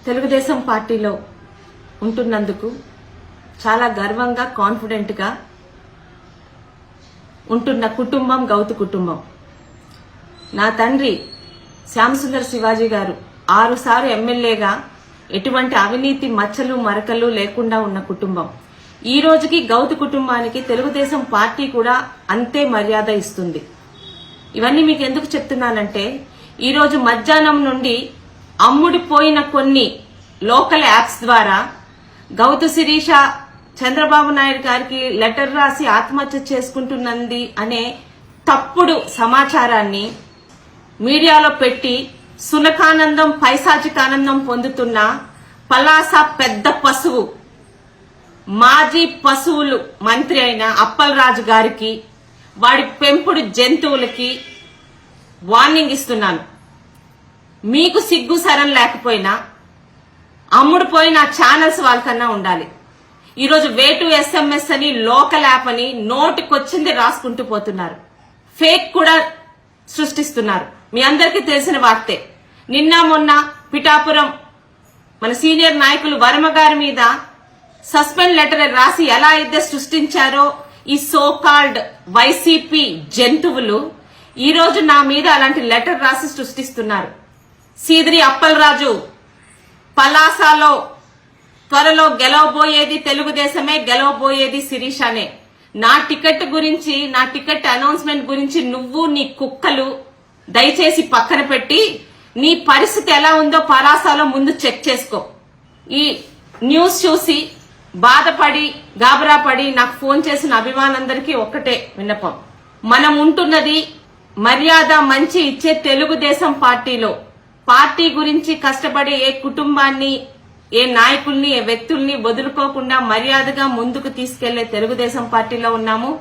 తెలుగుదేశం పార్టీలో ఉంటున్నందుకు చాలా గర్వంగా కాన్ఫిడెంట్ గా ఉంటున్న కుటుంబం గౌతు కుటుంబం. నా తండ్రి శ్యామసుందర్ శివాజీ గారు 6 సార్లు ఎమ్మెల్యేగా ఎటువంటి అవినీతి మచ్చలు మరకలు లేకుండా ఉన్న కుటుంబం. ఈ రోజుకి గౌతు కుటుంబానికి తెలుగుదేశం పార్టీ కూడా అంతే మర్యాద ఇస్తుంది. ఇవన్నీ మీకు ఎందుకు చెప్తున్నానంటే, ఈ రోజు మధ్యాహ్నం నుండి అమ్ముడిపోయిన కొన్ని లోకల్ యాప్స్ ద్వారా గౌతు శిరీష చంద్రబాబు నాయుడు గారికి లెటర్ రాసి ఆత్మహత్య చేసుకుంటున్నది అనే తప్పుడు సమాచారాన్ని మీడియాలో పెట్టి సునకానందం పైశాచికానందం పొందుతున్న పలాస పెద్ద పశువు మాజీ పశువులు మంత్రి అయిన అప్పలరాజు గారికి వాడి పెంపుడు జంతువులకి వార్నింగ్ ఇస్తున్నాను. మీకు సిగ్గు సరం లేకపోయినా అమ్ముడుపోయిన ఛానల్స్ వాళ్ళకన్నా ఉండాలి. ఈరోజు వేటు SMS అని లోకల్ యాప్ అని నోటికొచ్చింది రాసుకుంటూ పోతున్నారు. ఫేక్ కూడా సృష్టిస్తున్నారు. మీ అందరికీ తెలిసిన వార్తే. నిన్న మొన్న పిఠాపురం మన సీనియర్ నాయకులు వర్మ గారి మీద సస్పెండ్ లెటర్ రాసి ఎలా అయితే సృష్టించారో ఈ సోకాల్డ్ వైసీపీ జంతువులు ఈ రోజు నా మీద అలాంటి లెటర్ రాసి సృష్టిస్తున్నారు. సీదిరి అప్పలరాజు పలాసలో త్వరలో గెలవబోయేది తెలుగుదేశమే, గెలవబోయేది శిరీషనే. నా టికెట్ గురించి, నా టికెట్ అనౌన్స్మెంట్ గురించి నువ్వు నీ కుక్కలు దయచేసి పక్కన పెట్టి నీ పరిస్థితి ఎలా ఉందో పలాసలో ముందు చెక్ చేసుకో. ఈ న్యూస్ చూసి బాధపడి గాబరా పడి నాకు ఫోన్ చేసిన అభిమానులందరికీ ఒక్కటే విన్నపం. మనం ఉంటున్నది మర్యాద మంచి ఇచ్చే తెలుగుదేశం పార్టీలో. పార్టీ గురించి కష్టపడే ఏ కుటుంబాన్ని, ఏ నాయకుల్ని, ఏ వ్యక్తుల్ని వదులుకోకుండా మర్యాదగా ముందుకు తీసుకెళ్లే తెలుగుదేశం పార్టీలో ఉన్నాము.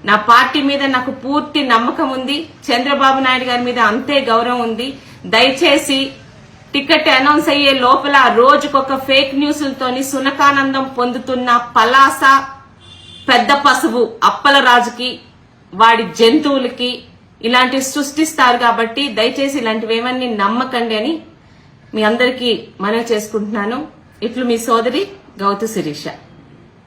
నా పార్టీ మీద నాకు పూర్తి నమ్మకం ఉంది. చంద్రబాబు నాయుడు గారి మీద అంతే గౌరవం ఉంది. దయచేసి టికెట్ అనౌన్స్ అయ్యే లోపల రోజుకొక ఫేక్ న్యూస్లతోని సునకానందం పొందుతున్న పలాస పెద్ద పశువు అప్పలరాజుకి, వాడి జంతువులకి ఇలాంటివి సృష్టిస్తారు. కాబట్టి దయచేసి ఇలాంటివి ఏమన్నీ నమ్మకండి అని మీ అందరికీ మనవి చేసుకుంటున్నాను. ఇట్లు మీ సోదరి గౌతు శిరీష.